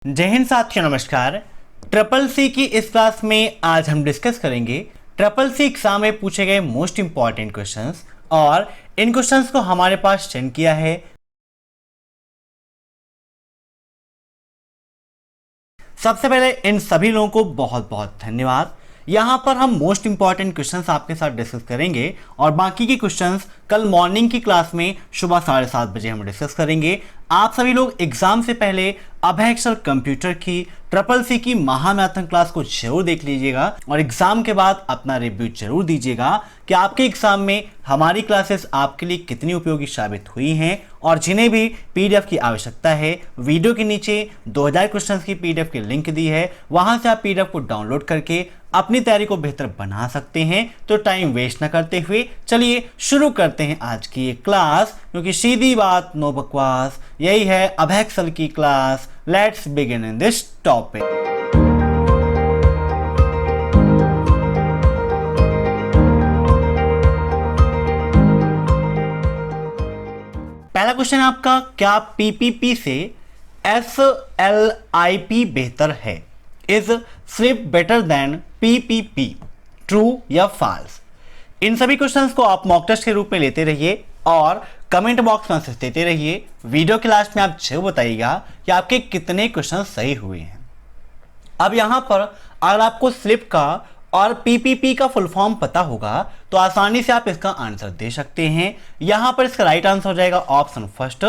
जय हिंद साथियों, नमस्कार। ट्रिपल सी की इस क्लास में आज हम डिस्कस करेंगे ट्रिपल सी एग्जाम में पूछे गए मोस्ट इंपॉर्टेंट क्वेश्चंस और इन क्वेश्चंस को हमारे पास सेंड किया है। सबसे पहले इन सभी लोगों को बहुत बहुत धन्यवाद। यहां पर हम मोस्ट इंपॉर्टेंट क्वेश्चंस आपके साथ डिस्कस करेंगे और बाकी के क्वेश्चंस कल मॉर्निंग की क्लास में सुबह 7:30 बजे हम डिस्कस करेंगे। आप सभी लोग एग्जाम से पहले अभय एक्सेल कंप्यूटर की ट्रिपल सी की महामैराथन क्लास को जरूर देख लीजिएगा और एग्जाम के बाद अपना रिव्यू जरूर दीजिएगा कि आपके एग्जाम में हमारी क्लासेस आपके लिए कितनी उपयोगी साबित हुई हैं। और जिन्हें भी पीडीएफ की आवश्यकता है, वीडियो के नीचे 2000 क्वेश्चंस की पीडीएफ की लिंक दी है, वहां से आप पीडीएफ को डाउनलोड करके अपनी तैयारी को बेहतर बना सकते हैं। तो टाइम वेस्ट ना करते हुए चलिए शुरू करते हैं आज की ये क्लास, क्योंकि सीधी बात नो बकवास, यही है अभय एक्सेल की class. Let's begin in this topic. पहला क्वेश्चन है आपका, क्या पीपीपी से एसएलआईपी बेहतर है? Is slip better than PPP? True या फॉल्स? इन सभी क्वेश्चंस को आप मॉक टेस्ट के रूप में लेते रहिए और कमेंट बॉक्स में मैसेज देते रहिए। वीडियो के लास्ट में आप जरूर बताइएगा कि आपके कितने क्वेश्चन सही हुए हैं। अब यहां पर अगर आपको स्लिप का और पीपीपी का फुल फॉर्म पता होगा तो आसानी से आप इसका आंसर दे सकते हैं। यहां पर इसका राइट आंसर हो जाएगा ऑप्शन फर्स्ट,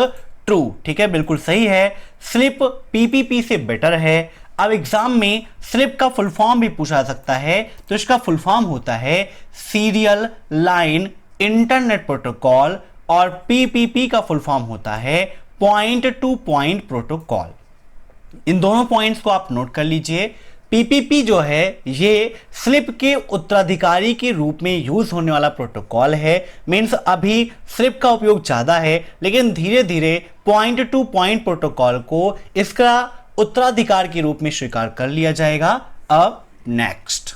ट्रू। ठीक है, बिल्कुल सही है। स्लिप पीपीपी से बेटर है। अब एग्जाम में स्लिप का फुल फॉर्म भी पूछा जा सकता है, तो इसका फुल फॉर्म होता है सीरियल लाइन इंटरनेट प्रोटोकॉल और पीपीपी का फुल फॉर्म होता है पॉइंट टू पॉइंट प्रोटोकॉल। इन दोनों पॉइंट्स को आप नोट कर लीजिए। पीपीपी जो है ये स्लिप के उत्तराधिकारी के रूप में यूज होने वाला प्रोटोकॉल है। मींस अभी स्लिप का उपयोग ज्यादा है, लेकिन धीरे धीरे पॉइंट टू पॉइंट प्रोटोकॉल को इसका उत्तराधिकार के रूप में स्वीकार कर लिया जाएगा। अब नेक्स्ट,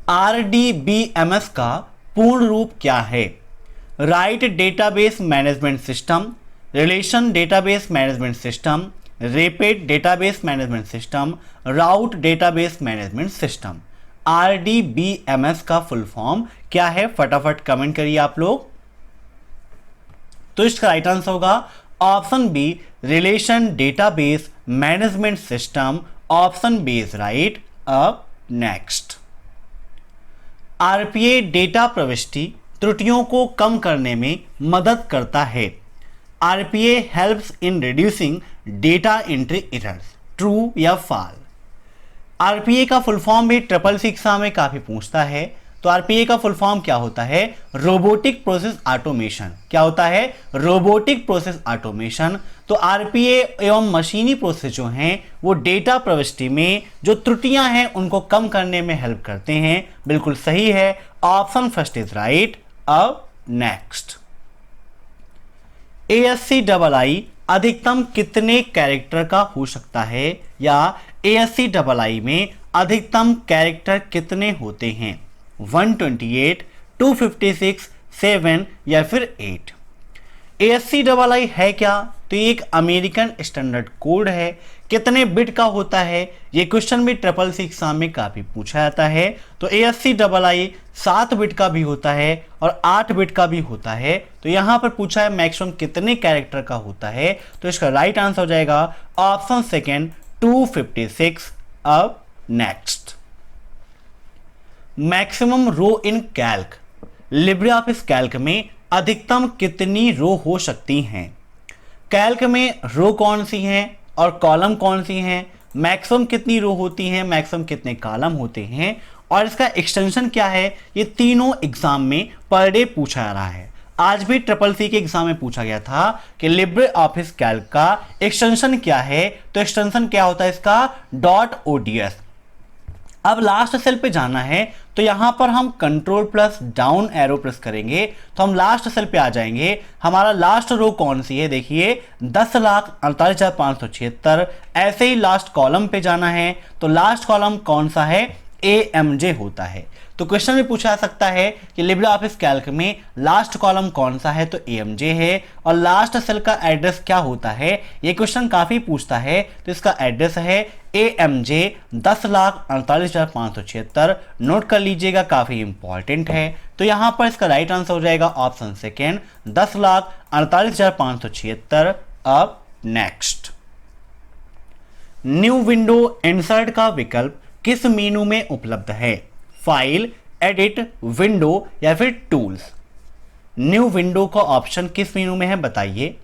आरडीबीएमएस का पूर्ण रूप क्या है? Right database management system, relation database management system, rapid database management system, route database management system. RDBMS का फुल फॉर्म क्या है? फटाफट कमेंट करिए आप लोग। तो इसका राइट आंसर होगा option B, relation database management system. Option B is right. अब नेक्स्ट, आरपीए डेटा प्रविष्टि त्रुटियों को कम करने में मदद करता है। RPA helps in reducing data entry errors. True या फॉल्स? आरपीए का फुल फॉर्म भी ट्रिपल सी एग्जाम में काफी पूछता है। तो आरपीए का फुल फॉर्म क्या होता है? Robotic process automation. क्या होता है? Robotic process automation. तो आरपीए एवं मशीनी प्रोसेस जो हैं वो डेटा प्रविष्टि में जो त्रुटियां हैं उनको कम करने में हेल्प करते हैं। बिल्कुल सही है, ऑप्शन फर्स्ट इज राइट। अब नेक्स्ट, ASCII अधिकतम कितने कैरेक्टर का हो सकता है, या ASCII में अधिकतम कैरेक्टर कितने होते हैं? 128, 256, 7 या फिर 8? ASCII है क्या? तो ये एक अमेरिकन स्टैंडर्ड कोड है। कितने बिट का होता है? ये क्वेश्चन भी ट्रिपल सी एग्जाम में काफी पूछा जाता है। तो ASCII 7 बिट का भी होता है और 8 बिट का भी होता है। तो यहां पर पूछा है मैक्सिमम कितने कैरेक्टर का होता है, तो इसका राइट आंसर हो जाएगा ऑप्शन सेकेंड, 256। अब नेक्स्ट, मैक्सिमम रो इन कैल्क, लिब्रे ऑफिस कैल्क में अधिकतम कितनी रो हो सकती हैं? कैल्क में रो कौन सी हैं और कॉलम कौन सी हैं? मैक्सिमम कितनी रो होती हैं, मैक्सिमम कितने कॉलम होते हैं, और इसका एक्सटेंशन क्या है? ये तीनों एग्जाम में पर डे पूछा जा रहा है। आज भी ट्रिपल सी के एग्जाम में पूछा गया था कि लिब्रे ऑफिस कैल्क का एक्सटेंशन क्या है। तो एक्सटेंशन क्या होता है इसका? .ods। अब लास्ट सेल पे जाना है, तो यहां पर हम control plus down arrow press करेंगे तो हम लास्ट सेल पे आ जाएंगे। हमारा लास्ट रो कौन सी है? देखिए 10,48,576। ऐसे ही लास्ट कॉलम पे जाना है, तो लास्ट कॉलम कौन सा है? AMJ होता है। तो क्वेश्चन में पूछा जा सकता है कि लिब्रे ऑफिस कैल्क में लास्ट कॉलम कौन सा है, तो AMJ है, और लास्ट सेल का एड्रेस क्या होता है, ये क्वेश्चन काफी पूछता है। तो इसका एड्रेस है AMJ 10,48,576। नोट कर लीजिएगा, काफी इंपॉर्टेंट है। तो यहां पर इसका राइट आंसर हो जाएगा ऑप्शन सेकेंड 10,48,576। अब नेक्स्ट, न्यू विंडो इंसर्ट का विकल्प किस मेनू में उपलब्ध है, फाइल, एडिट, विंडो या फिर टूल्स। न्यू विंडो का ऑप्शन किस मेनू में है बताइए।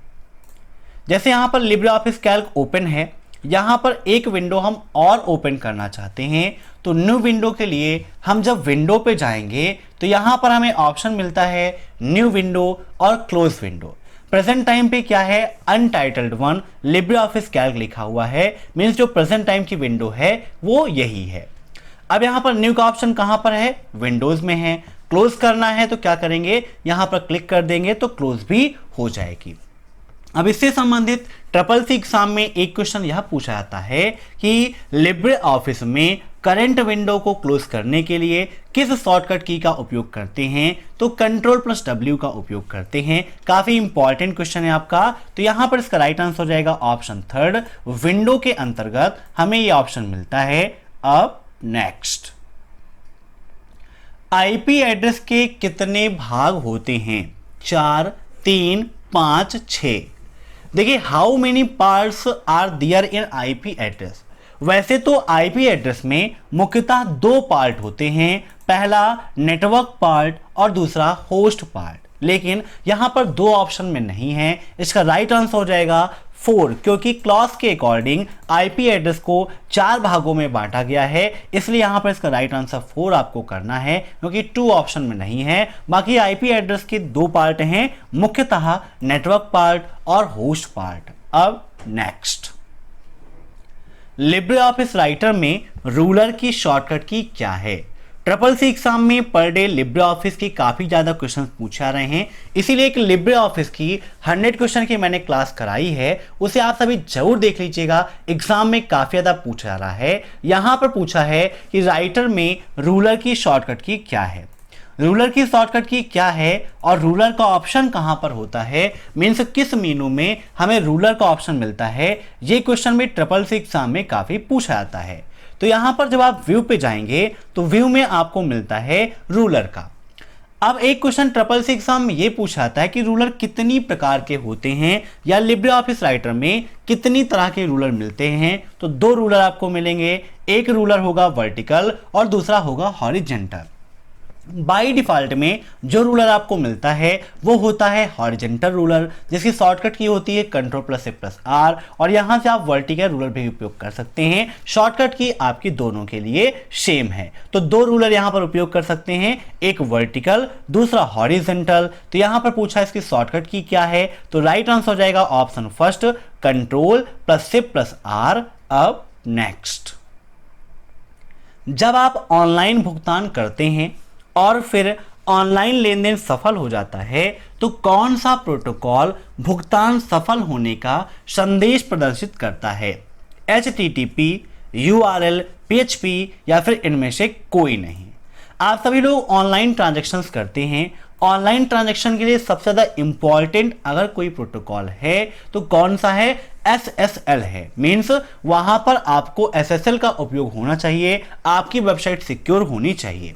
जैसे यहां पर लिब्रे ऑफिस कैल्क ओपन है, यहां पर एक विंडो हम और ओपन करना चाहते हैं, तो न्यू विंडो के लिए हम जब विंडो पे जाएंगे तो यहां पर हमें ऑप्शन मिलता है न्यू विंडो और क्लोज विंडो। प्रेजेंट टाइम पे क्या है, untitled one Libre office Calc लिखा हुआ है, मीन्स जो प्रेजेंट टाइम की विंडो है वो यही है। अब यहां पर न्यू का ऑप्शन कहां पर है, विंडोज में है। क्लोज करना है तो क्या करेंगे, यहां पर क्लिक कर देंगे तो क्लोज भी हो जाएगी। अब इससे संबंधित CCC एग्जाम में एक क्वेश्चन यह पूछा जाता है कि लिब्रे ऑफिस में करंट विंडो को क्लोज करने के लिए किस शॉर्टकट की का उपयोग करते हैं, तो Ctrl+W का उपयोग करते हैं। काफी इंपॉर्टेंट क्वेश्चन है आपका। तो यहां पर इसका राइट आंसर हो जाएगा ऑप्शन थर्ड, विंडो के अंतर्गत हमें यह ऑप्शन मिलता है। अब नेक्स्ट, IP एड्रेस के कितने भाग होते हैं, 4, 3, 5, 6। देखिए, how many parts are there in IP address. वैसे तो IP एड्रेस में मुख्यतः 2 पार्ट होते हैं, पहला नेटवर्क पार्ट और दूसरा होस्ट पार्ट, लेकिन यहां पर 2 ऑप्शन में नहीं है। इसका राइट आंसर हो जाएगा 4, क्योंकि क्लॉज के अकॉर्डिंग IP एड्रेस को 4 भागों में बांटा गया है, इसलिए यहां पर इसका राइट आंसर 4 आपको करना है, क्योंकि 2 ऑप्शन में नहीं है। बाकी IP एड्रेस के 2 पार्ट हैं, मुख्यतः नेटवर्क पार्ट और होस्ट पार्ट। अब नेक्स्ट, लिब्रे ऑफिस राइटर में रूलर की शॉर्टकट की क्या है। CCC एग्जाम में पर डे लिब्रे ऑफिस की काफी ज्यादा क्वेश्चन पूछा रहे हैं, इसीलिए एक लिब्रे ऑफिस की 100 क्वेश्चन की मैंने क्लास कराई है, उसे आप सभी जरूर देख लीजिएगा। एग्जाम में काफी ज्यादा पूछा जा रहा है। यहां पर पूछा है कि राइटर में रूलर की शॉर्टकट की क्या है, रूलर की शॉर्टकट की क्या है और रूलर का ऑप्शन कहां पर होता है, मीन्स किस मेनू में हमें रूलर का ऑप्शन मिलता है। ये क्वेश्चन भी CCC एग्जाम में काफी पूछा जाता है। तो यहां पर जब आप व्यू पे जाएंगे तो व्यू में आपको मिलता है रूलर का। अब एक क्वेश्चन CCC एग्जाम में यह पूछा जाता है कि रूलर कितनी प्रकार के होते हैं, या लिब्रे ऑफिस राइटर में कितनी तरह के रूलर मिलते हैं। तो 2 रूलर आपको मिलेंगे, एक रूलर होगा वर्टिकल और दूसरा होगा हॉरिजेंटल। बाय डिफॉल्ट में जो रूलर आपको मिलता है वो होता है हॉरिजेंटल रूलर, जिसकी शॉर्टकट की होती है Ctrl+A+R, और यहां से आप वर्टिकल रूलर भी उपयोग कर सकते हैं। शॉर्टकट की आपकी दोनों के लिए सेम है। तो 2 रूलर यहां पर उपयोग कर सकते हैं, एक वर्टिकल, दूसरा हॉरिजेंटल। तो यहां पर पूछा इसकी शॉर्टकट की क्या है, तो राइट आंसर हो जाएगा ऑप्शन फर्स्ट Ctrl+A+R। अब नेक्स्ट, जब आप ऑनलाइन भुगतान करते हैं और फिर ऑनलाइन लेन देन सफल हो जाता है, तो कौन सा प्रोटोकॉल भुगतान सफल होने का संदेश प्रदर्शित करता है, HTTP, URL, PHP या फिर इनमें से कोई नहीं। आप सभी लोग ऑनलाइन ट्रांजैक्शंस करते हैं। ऑनलाइन ट्रांजैक्शन के लिए सबसे ज्यादा इंपॉर्टेंट अगर कोई प्रोटोकॉल है तो कौन सा है, SSL है। मींस वहां पर आपको SSL का उपयोग होना चाहिए, आपकी वेबसाइट सिक्योर होनी चाहिए।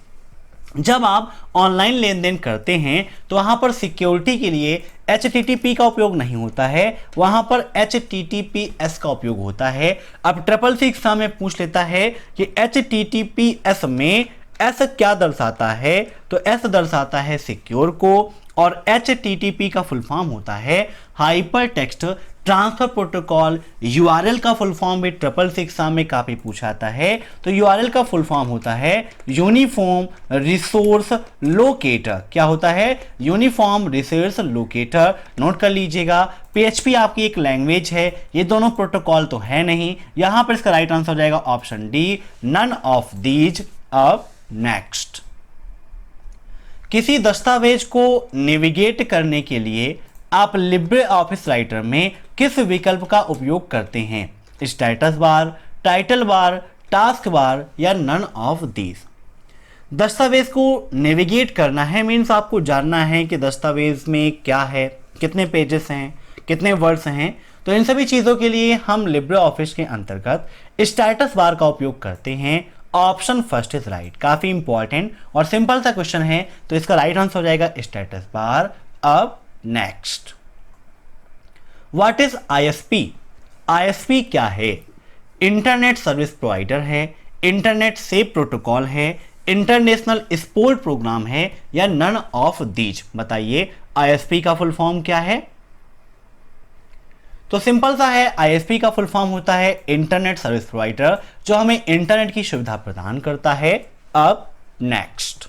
जब आप ऑनलाइन लेन देन करते हैं तो वहां पर सिक्योरिटी के लिए HTTP का उपयोग नहीं होता है, वहां पर HTTPS का उपयोग होता है। अब CCC एग्जाम में पूछ लेता है कि HTTPS में S क्या दर्शाता है, तो S दर्शाता है सिक्योर को, और HTTP का फुल फॉर्म होता है hyper text transfer protocol. URL का फुल फॉर्म भी CCC एग्जाम में काफी पूछा जाता है। तो URL का फुल फॉर्म होता है यूनिफॉर्म रिसोर्स लोकेटर। क्या होता है, यूनिफॉर्म रिसोर्स लोकेटर। नोट कर लीजिएगा। PHP आपकी एक लैंग्वेज है, ये दोनों प्रोटोकॉल तो है नहीं। यहां पर इसका राइट आंसर हो जाएगा option D, none of these. अब नेक्स्ट, किसी दस्तावेज को नेविगेट करने के लिए आप लिब्रे ऑफिस राइटर में किस विकल्प का उपयोग करते हैं, status bar, title bar, task bar या नन ऑफ दीज। दस्तावेज को नेविगेट करना है मीन्स आपको जानना है कि दस्तावेज में क्या है, कितने पेजेस हैं, कितने वर्ड्स हैं। तो इन सभी चीज़ों के लिए हम लिब्रे ऑफिस के अंतर्गत स्टेटस बार का उपयोग करते हैं। Option first is right. काफ़ी इंपॉर्टेंट और सिंपल सा क्वेश्चन है, तो इसका राइट आंसर हो जाएगा स्टेटस बार। अब next, what is ISP? ISP क्या है? इंटरनेट सर्विस प्रोवाइडर है, इंटरनेट सेव प्रोटोकॉल है, इंटरनेशनल स्पोर्ट प्रोग्राम है या नन ऑफ दीज। बताइए ISP का फुल फॉर्म क्या है? तो सिंपल सा है, ISP का फुल फॉर्म होता है इंटरनेट सर्विस प्रोवाइडर, जो हमें इंटरनेट की सुविधा प्रदान करता है। अब next,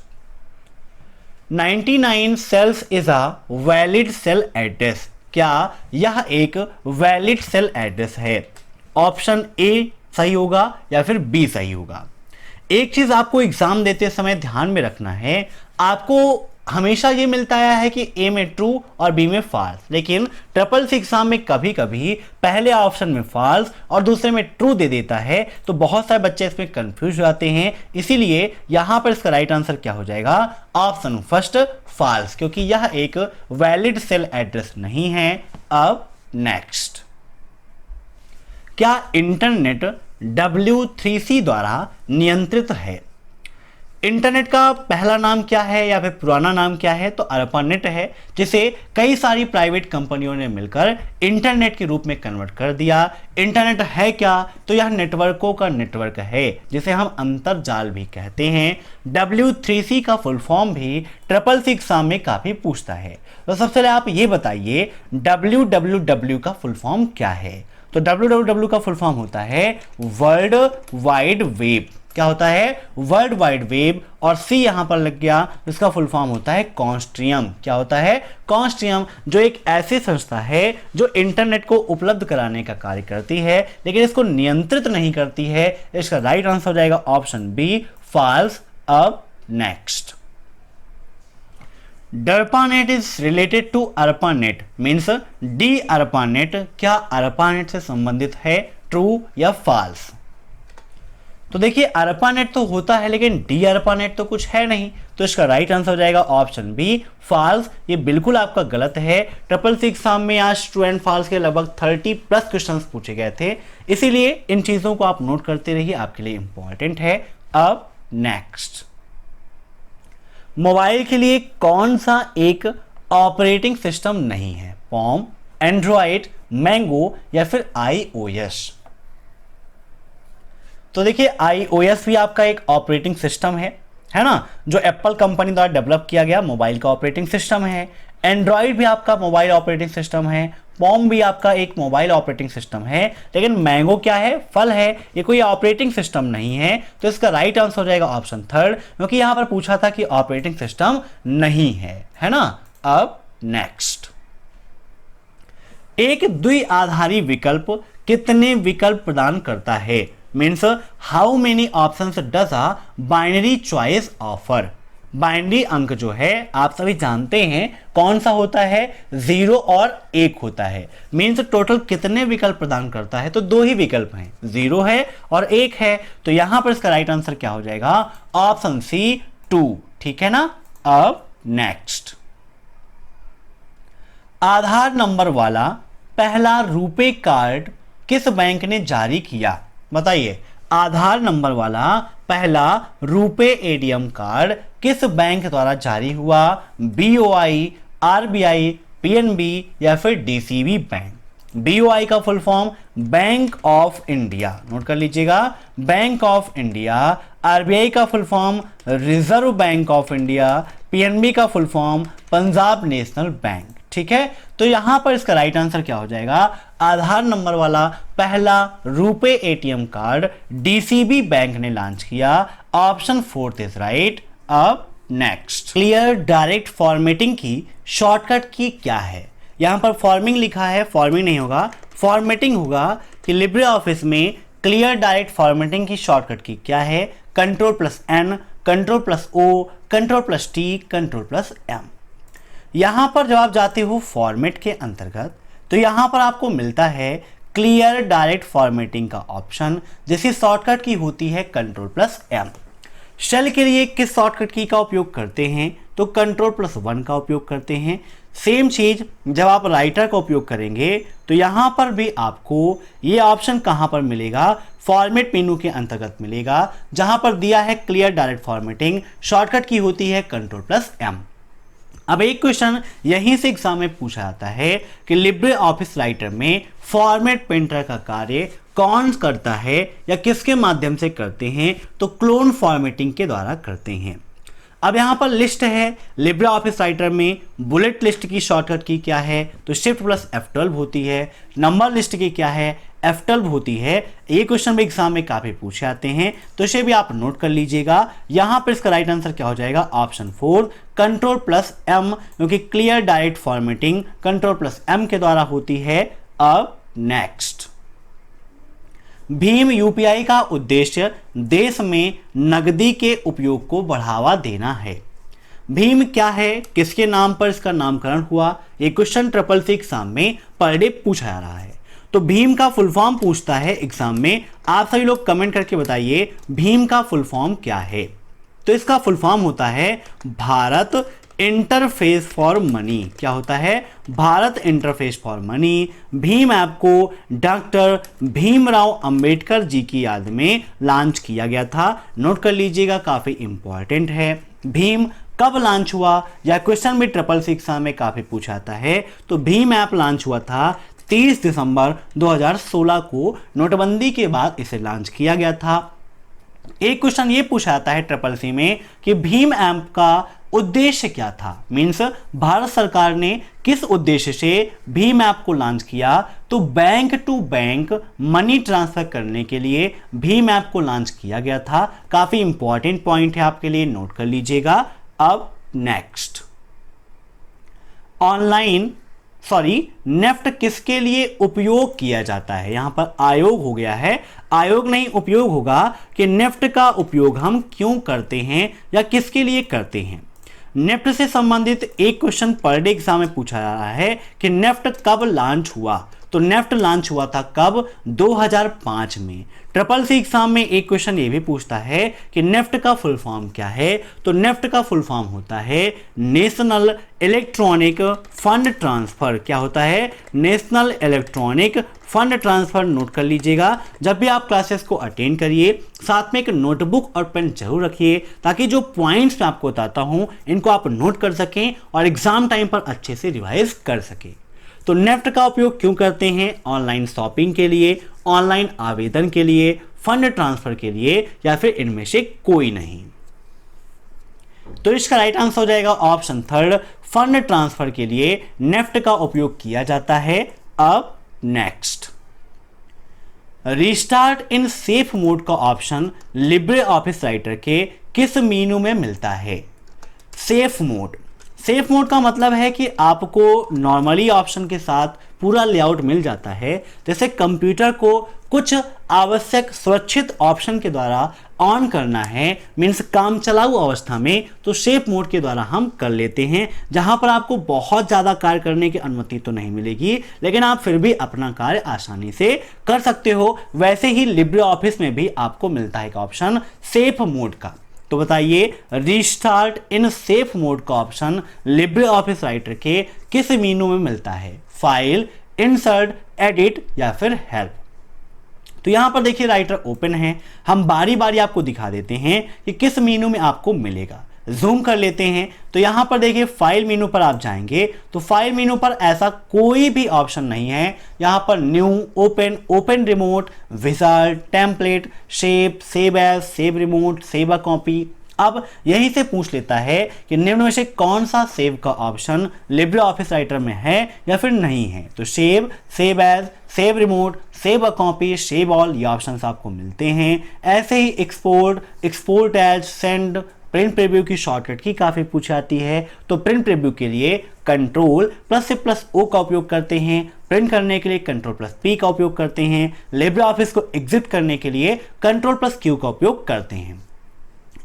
99 cells is a valid cell address. क्या यह एक वैलिड सेल एड्रेस है? ऑप्शन ए सही होगा या फिर बी सही होगा। एक चीज आपको एग्जाम देते समय ध्यान में रखना है, आपको हमेशा ये मिलता है कि ए में ट्रू और बी में फॉल्स, लेकिन ट्रिपल एग्जाम में कभी कभी पहले ऑप्शन में फॉल्स और दूसरे में ट्रू दे देता है, तो बहुत सारे बच्चे इसमें कंफ्यूज हो जाते हैं। इसीलिए यहां पर इसका राइट आंसर क्या हो जाएगा? ऑप्शन फर्स्ट फॉल्स, क्योंकि यह एक वैलिड सेल एड्रेस नहीं है। अब नेक्स्ट, क्या इंटरनेट W3C द्वारा नियंत्रित है? इंटरनेट का पहला नाम क्या है या फिर पुराना नाम क्या है? तो ARPANET है, जिसे कई सारी प्राइवेट कंपनियों ने मिलकर इंटरनेट के रूप में कन्वर्ट कर दिया। इंटरनेट है क्या? तो यह नेटवर्कों का नेटवर्क है, जिसे हम अंतरजाल भी कहते हैं। W3C का फुल फॉर्म भी ट्रिपल एग्जाम में काफी पूछता है। तो सबसे पहले आप ये बताइए www का फुल फॉर्म क्या है? तो www का फुल फॉर्म होता है वर्ल्ड वाइड वेब। क्या होता है? World wide web. और सी यहां पर लग गया, इसका फुल फॉर्म होता है कॉन्स्ट्रियम। क्या होता है? कॉन्स्ट्रियम, जो एक ऐसी संस्था है जो इंटरनेट को उपलब्ध कराने का कार्य करती है, लेकिन इसको नियंत्रित नहीं करती है। इसका राइट आंसर हो जाएगा ऑप्शन बी, फॉल्स। अब next, DARPANET is related to ARPANET means D ARPANET। क्या ARPANET से संबंधित है? ट्रू या फॉल्स? तो देखिए ARPANET तो होता है, लेकिन डी ARPANET तो कुछ है नहीं, तो इसका राइट आंसर हो जाएगा ऑप्शन बी, फॉल्स। ये बिल्कुल आपका गलत है। ट्रिपल एग्जाम में आज ट्रू एंड फॉल्स के लगभग 30+ क्वेश्चंस पूछे गए थे, इसीलिए इन चीजों को आप नोट करते रहिए, आपके लिए इंपॉर्टेंट है। अब नेक्स्ट, मोबाइल के लिए कौन सा एक ऑपरेटिंग सिस्टम नहीं है? पॉम, एंड्रॉइड, मैंगो या फिर iOS? तो देखिए iOS भी आपका एक ऑपरेटिंग सिस्टम है ना, जो एप्पल कंपनी द्वारा डेवलप किया गया मोबाइल का ऑपरेटिंग सिस्टम है। एंड्रॉइड भी आपका मोबाइल ऑपरेटिंग सिस्टम है। पॉम भी आपका एक मोबाइल ऑपरेटिंग सिस्टम है। लेकिन मैंगो क्या है? फल है, ये कोई ऑपरेटिंग सिस्टम नहीं है। तो इसका राइट आंसर हो जाएगा ऑप्शन थर्ड, क्योंकि यहां पर पूछा था कि ऑपरेटिंग सिस्टम नहीं है ना। अब नेक्स्ट, एक द्विआधारी विकल्प कितने विकल्प प्रदान करता है? Means how many options does a binary choice offer? Binary अंक जो है आप सभी जानते हैं कौन सा होता है? 0 और 1 होता है। मीन्स टोटल कितने विकल्प प्रदान करता है? तो 2 ही विकल्प हैं, 0 है और 1 है। तो यहां पर इसका राइट आंसर क्या हो जाएगा? Option C, 2। ठीक है ना। अब नेक्स्ट, आधार नंबर वाला पहला रुपे कार्ड किस बैंक ने जारी किया? बताइए, आधार नंबर वाला पहला रुपे एटीएम कार्ड किस बैंक द्वारा जारी हुआ? BOI, RBI, PNB या फिर DCB बैंक? BOI का full form bank of India, note कर लीजिएगा, बैंक ऑफ इंडिया। RBI का full form reserve bank of India. PNB का full form Punjab national bank. ठीक है, तो यहां पर इसका राइट आंसर क्या हो जाएगा? आधार नंबर वाला पहला RuPay ATM card DCB bank ने लॉन्च किया। Option fourth is right. अब नेक्स्ट, क्लियर डायरेक्ट फॉर्मेटिंग की शॉर्टकट की क्या है? यहां पर फॉर्मिंग लिखा है, फॉर्मिंग नहीं होगा, फॉर्मेटिंग होगा। कि लिब्रे ऑफिस में क्लियर डायरेक्ट फॉर्मेटिंग की शॉर्टकट की क्या है? Ctrl+N, Ctrl+O, Ctrl+T, Ctrl+M। यहां पर जब आप जाते हो फॉर्मेट के अंतर्गत, तो यहां पर आपको मिलता है क्लियर डायरेक्ट फॉर्मेटिंग का ऑप्शन, जिसकी शॉर्टकट की होती है Ctrl+M। शेल के लिए किस शॉर्टकट की का उपयोग करते हैं, तो Ctrl+1 का उपयोग करते हैं। सेम चीज जब आप राइटर का उपयोग करेंगे तो यहां पर भी आपको ये ऑप्शन कहां पर मिलेगा, फॉर्मेट मेनू के अंतर्गत मिलेगा, जहां पर दिया है क्लियर डायरेक्ट फॉर्मेटिंग, शॉर्टकट की होती है Ctrl+M। अब एक क्वेश्चन यहीं से एग्जाम में पूछा जाता है कि लिब्रे ऑफिस राइटर में फॉर्मेट प्रिंटर का कार्य कौन करता है या किसके माध्यम से करते हैं, तो क्लोन फॉर्मेटिंग के द्वारा करते हैं। अब यहां पर लिस्ट है, लिब्रे ऑफिस राइटर में बुलेट लिस्ट की शॉर्टकट की क्या है, तो Shift+F12 होती है। नंबर लिस्ट की क्या है, F12 होती है। ये क्वेश्चन भी एग्जाम में काफी पूछे आते हैं, तो इसे भी आप नोट कर लीजिएगा। यहां पर इसका राइट आंसर क्या हो जाएगा, ऑप्शन 4 Ctrl+M, क्योंकि क्लियर डायरेक्ट फॉर्मेटिंग Ctrl+M के द्वारा होती है। अब नेक्स्ट, भीम यूपीआई का उद्देश्य देश में नकदी के उपयोग को बढ़ावा देना है। भीम क्या है, किसके नाम पर इसका नामकरण हुआ, ये क्वेश्चन SSC एग्जाम में पर डे पूछा जा रहा है। तो भीम का फुल फॉर्म पूछता है एग्जाम में, आप सभी लोग कमेंट करके बताइए भीम का फुल फॉर्म क्या है। तो इसका फुल फॉर्म होता है भारत इंटरफेस फॉर मनी। क्या होता है, Bharat interface for money. Bhim app को डॉक्टर भीमराव अंबेडकर जी की याद में लॉन्च किया गया था। नोट कर लीजिएगा, काफी इंपॉर्टेंट है। भीम कब लॉन्च हुआ, या क्वेश्चन भी SSC एग्जाम में काफी पूछा जाता है। तो भीम ऐप लॉन्च हुआ था 30 दिसंबर 2016 को, नोटबंदी के बाद इसे लॉन्च किया गया था। एक क्वेश्चन ये पूछा जाता है SSC में कि भीम ऐप का उद्देश्य क्या था, मींस भारत सरकार ने किस उद्देश्य से भीम ऐप को लॉन्च किया, तो bank to bank money transfer करने के लिए भीम ऐप को लॉन्च किया गया था। काफी इंपॉर्टेंट पॉइंट है आपके लिए, नोट कर लीजिएगा। अब नेक्स्ट, नेफ्ट किसके लिए उपयोग किया जाता है, यहां पर आयोग हो गया है, आयोग नहीं उपयोग होगा कि नेफ्ट का उपयोग हम क्यों करते हैं या किसके लिए करते हैं। नेफ्ट से संबंधित एक क्वेश्चन पर डे एग्जाम में पूछा जा रहा है कि नेफ्ट कब लॉन्च हुआ, तो नेफ्ट लॉन्च हुआ था कब, 2005 में। SSC एग्जाम में एक क्वेश्चन ये भी पूछता है कि नेफ्ट का फुल फॉर्म क्या है, तो नेफ्ट का फुल फॉर्म होता है नेशनल इलेक्ट्रॉनिक फंड ट्रांसफर। क्या होता है, national electronic fund transfer. Note कर लीजिएगा, जब भी आप क्लासेस को अटेंड करिए साथ में एक नोटबुक और पेन जरूर रखिए, ताकि जो पॉइंट्स मैं आपको बताता हूं इनको आप नोट कर सकें और एग्जाम टाइम पर अच्छे से रिवाइज कर सकें। तो नेफ्ट का उपयोग क्यों करते हैं, ऑनलाइन शॉपिंग के लिए, ऑनलाइन आवेदन के लिए, फंड ट्रांसफर के लिए, या फिर इनमें से कोई नहीं। तो इसका राइट आंसर हो जाएगा ऑप्शन 3, फंड ट्रांसफर के लिए नेफ्ट का उपयोग किया जाता है। अब next, restart in safe mode का ऑप्शन लिब्रे ऑफिस राइटर के किस मेनू में मिलता है। सेफ मोड, सेफ मोड का मतलब है कि आपको नॉर्मली ऑप्शन के साथ पूरा लेआउट मिल जाता है। जैसे कंप्यूटर को कुछ आवश्यक सुरक्षित ऑप्शन के द्वारा ऑन करना है, मीन्स काम चलाऊ अवस्था में, तो सेफ मोड के द्वारा हम कर लेते हैं, जहां पर आपको बहुत ज़्यादा कार्य करने की अनुमति तो नहीं मिलेगी, लेकिन आप फिर भी अपना कार्य आसानी से कर सकते हो। वैसे ही लिब्रे ऑफिस में भी आपको मिलता है एक ऑप्शन सेफ मोड का। तो बताइए, रिस्टार्ट इन सेफ मोड का ऑप्शन लिब्रे ऑफिस राइटर के किस मेनू में मिलता है, फाइल, इंसर्ट, एडिट या फिर हेल्प। तो यहां पर देखिए राइटर ओपन है, हम बारी बारी आपको दिखा देते हैं कि किस मेनू में आपको मिलेगा। जूम कर लेते हैं, तो यहां पर देखिए फाइल मेनू पर आप जाएंगे तो फाइल मेनू पर ऐसा कोई भी ऑप्शन नहीं है। यहां पर new, open, open remote, wizard, template, save, save as, save remote, save a copy. अब यहीं से पूछ लेता है कि निम्न में से कौन सा सेव का ऑप्शन लिब्रे ऑफिस राइटर में है या फिर नहीं है। तो save, save as, save remote, save a copy, save all, ये ऑप्शंस आपको मिलते हैं। ऐसे ही export, export as, send, print preview की शॉर्टकट की काफी पूछी आती है। तो प्रिंट प्रीव्यू के लिए Ctrl+C+O का उपयोग करते हैं, प्रिंट करने के लिए Ctrl+P का उपयोग करते हैं, लिब्रे ऑफिस को एग्जिट करने के लिए Ctrl+Q का उपयोग करते हैं।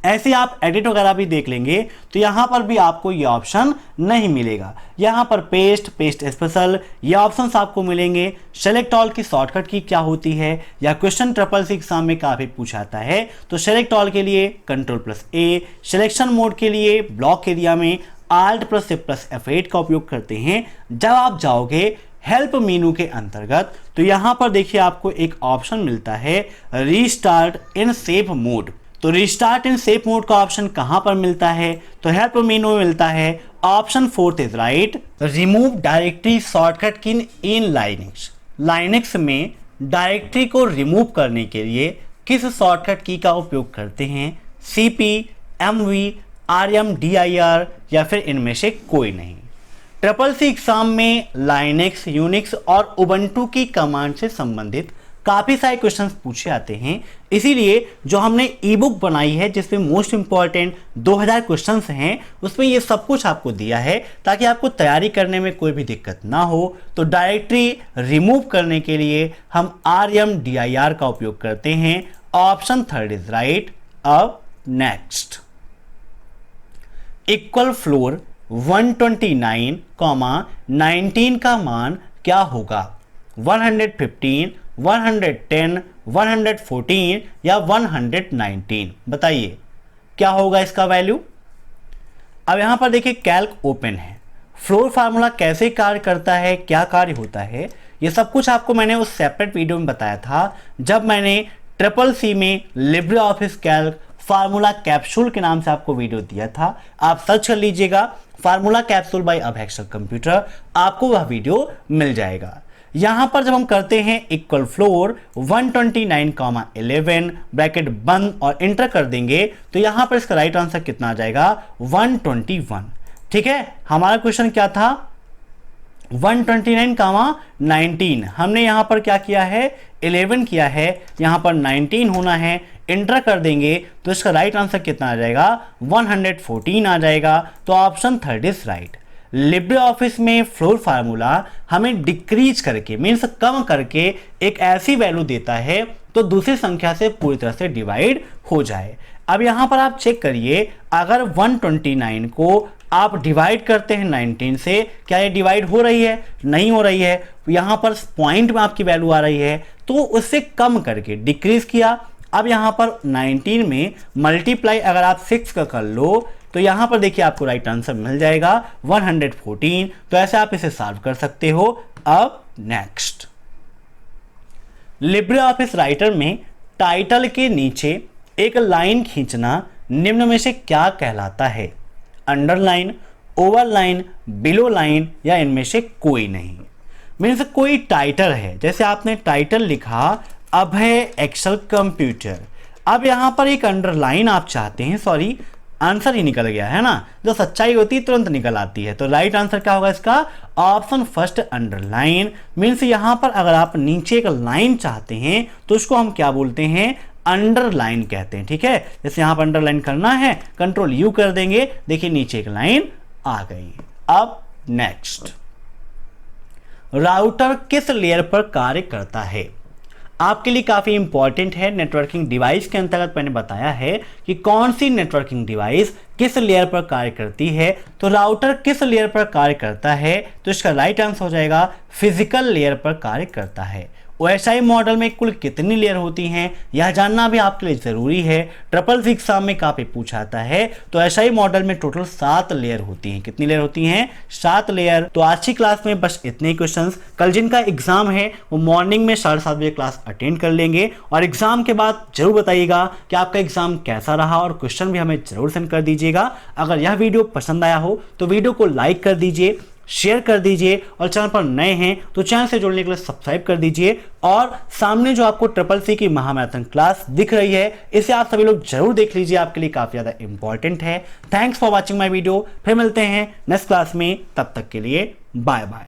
ऐसे आप एडिट वगैरह भी देख लेंगे तो यहाँ पर भी आपको ये ऑप्शन नहीं मिलेगा। यहाँ पर पेस्ट स्पेशल ये ऑप्शंस आपको मिलेंगे। सेलेक्ट ऑल की शॉर्टकट की क्या होती है, या क्वेश्चन CCC एग्जाम में काफी पूछा जाता है, तो सेलेक्ट ऑल के लिए Ctrl+A, सिलेक्शन मोड के लिए ब्लॉक एरिया में Alt+F8 का उपयोग करते हैं। जब आप जाओगे हेल्प मेनू के अंतर्गत तो यहां पर देखिए आपको एक ऑप्शन मिलता है रीस्टार्ट इन सेव मोड। तो रीस्टार्ट इन सेव मोड का ऑप्शन कहां पर मिलता है, तो हेल्प मेनू में मिलता है। Option 4 is right. Remove directory shortcut की इन लाइनक्स। लाइनक्स में डायरेक्टरी को रिमूव करने के लिए किस शॉर्टकट की का उपयोग करते हैं, CP, MV, RMDIR या फिर इनमें से कोई नहीं। CCC एग्जाम में लाइनक्स, यूनिक्स और उबंटू की कमांड से संबंधित काफी सारे क्वेश्चंस पूछे आते हैं। इसीलिए जो हमने ई बुक बनाई है जिसमें मोस्ट इंपॉर्टेंट 2000 क्वेश्चंस हैं, उसमें ये सब कुछ आपको दिया है ताकि आपको तैयारी करने में कोई भी दिक्कत ना हो। तो डायरेक्टरी रिमूव करने के लिए हम RMDIR का उपयोग करते हैं। Option 3 is right. अब नेक्स्ट, इक्वल फ्लोर 129, 19 का मान क्या होगा, 115, 110, 114 या 119, बताइए क्या होगा इसका वैल्यू। अब यहां पर देखिए कैल्क ओपन है। फ्लोर फार्मूला कैसे कार्य करता है, क्या कार्य होता है, ये सब कुछ आपको मैंने उस सेपरेट वीडियो में बताया था जब मैंने CCC में Libre office Calc formula capsule के नाम से आपको वीडियो दिया था। आप सर्च कर लीजिएगा फार्मूला कैप्सूल बाय अभेक्सर कंप्यूटर, आपको वह वीडियो मिल जाएगा। यहां पर जब हम करते हैं इक्वल फ्लोर 129, 11 ब्रैकेट बंद और इंटर कर देंगे तो यहां पर इसका राइट आंसर कितना आ जाएगा, 121। ठीक है, हमारा क्वेश्चन क्या था, 129, 19। हमने यहां पर क्या किया है, 11 किया है, यहां पर 19 होना है, इंटर कर देंगे तो इसका राइट आंसर कितना आ जाएगा, 114 आ जाएगा। तो option 3 is right. Libre office में फ्लोर फार्मूला हमें डिक्रीज करके मीन्स कम करके एक ऐसी वैल्यू देता है तो दूसरी संख्या से पूरी तरह से डिवाइड हो जाए। अब यहां पर आप चेक करिए, अगर 129 को आप डिवाइड करते हैं 19 से, क्या ये डिवाइड हो रही है, नहीं हो रही है। यहां पर पॉइंट में आपकी वैल्यू आ रही है तो उससे कम करके डिक्रीज किया। अब यहां पर 19 में मल्टीप्लाई अगर आप 6 का कर लो तो यहां पर देखिए आपको राइट आंसर मिल जाएगा 114। तो ऐसे आप इसे सॉल्व कर सकते हो। अब नेक्स्ट, लिब्रे ऑफिस राइटर में टाइटल के नीचे एक लाइन खींचना निम्न में से क्या कहलाता है, अंडरलाइन, ओवरलाइन, बिलो लाइन या इनमें से कोई नहीं। मीन्स कोई टाइटल है, जैसे आपने टाइटल लिखा अभय एक्सेल कंप्यूटर, अब यहां पर एक अंडरलाइन आप चाहते हैं, सॉरी आंसर ही निकल गया है ना, जो सच्चाई होती है तुरंत निकल आती है। तो राइट आंसर क्या होगा इसका, ऑप्शन फर्स्ट अंडरलाइन। मीन्स यहां पर अगर आप नीचे एक लाइन चाहते हैं तो उसको हम क्या बोलते हैं, अंडरलाइन कहते हैं। ठीक है, जैसे यहां पर अंडरलाइन करना है, Ctrl U कर देंगे, देखिए नीचे एक लाइन आ गई। अब नेक्स्ट, राउटर किस लेयर पर कार्य करता है, आपके लिए काफी इंपॉर्टेंट है। नेटवर्किंग डिवाइस के अंतर्गत मैंने बताया है कि कौन सी नेटवर्किंग डिवाइस किस लेयर पर कार्य करती है। तो राउटर किस लेयर पर कार्य करता है, तो इसका राइट आंसर हो जाएगा फिजिकल लेयर पर कार्य करता है। OSI मॉडल में कुल कितनी लेयर होती हैं, यह जानना भी आपके लिए जरूरी है। CCC एग्जाम में काफी पूछा आता है। तो OSI मॉडल में टोटल 7 लेयर होती हैं। कितनी लेयर होती हैं, 7 लेयर। तो आज की क्लास में बस इतने ही क्वेश्चंस। कल जिनका एग्जाम है वो मॉर्निंग में 7:30 बजे क्लास अटेंड कर लेंगे और एग्जाम के बाद जरूर बताइएगा कि आपका एग्जाम कैसा रहा और क्वेश्चन भी हमें जरूर सेंड कर दीजिएगा। अगर यह वीडियो पसंद आया हो तो वीडियो को लाइक कर दीजिए, शेयर कर दीजिए और चैनल पर नए हैं तो चैनल से जुड़ने के लिए सब्सक्राइब कर दीजिए। और सामने जो आपको CCC की महामैराथन क्लास दिख रही है, इसे आप सभी लोग जरूर देख लीजिए, आपके लिए काफी ज्यादा इंपॉर्टेंट है। Thanks for watching my video. फिर मिलते हैं नेक्स्ट क्लास में, तब तक के लिए बाय बाय।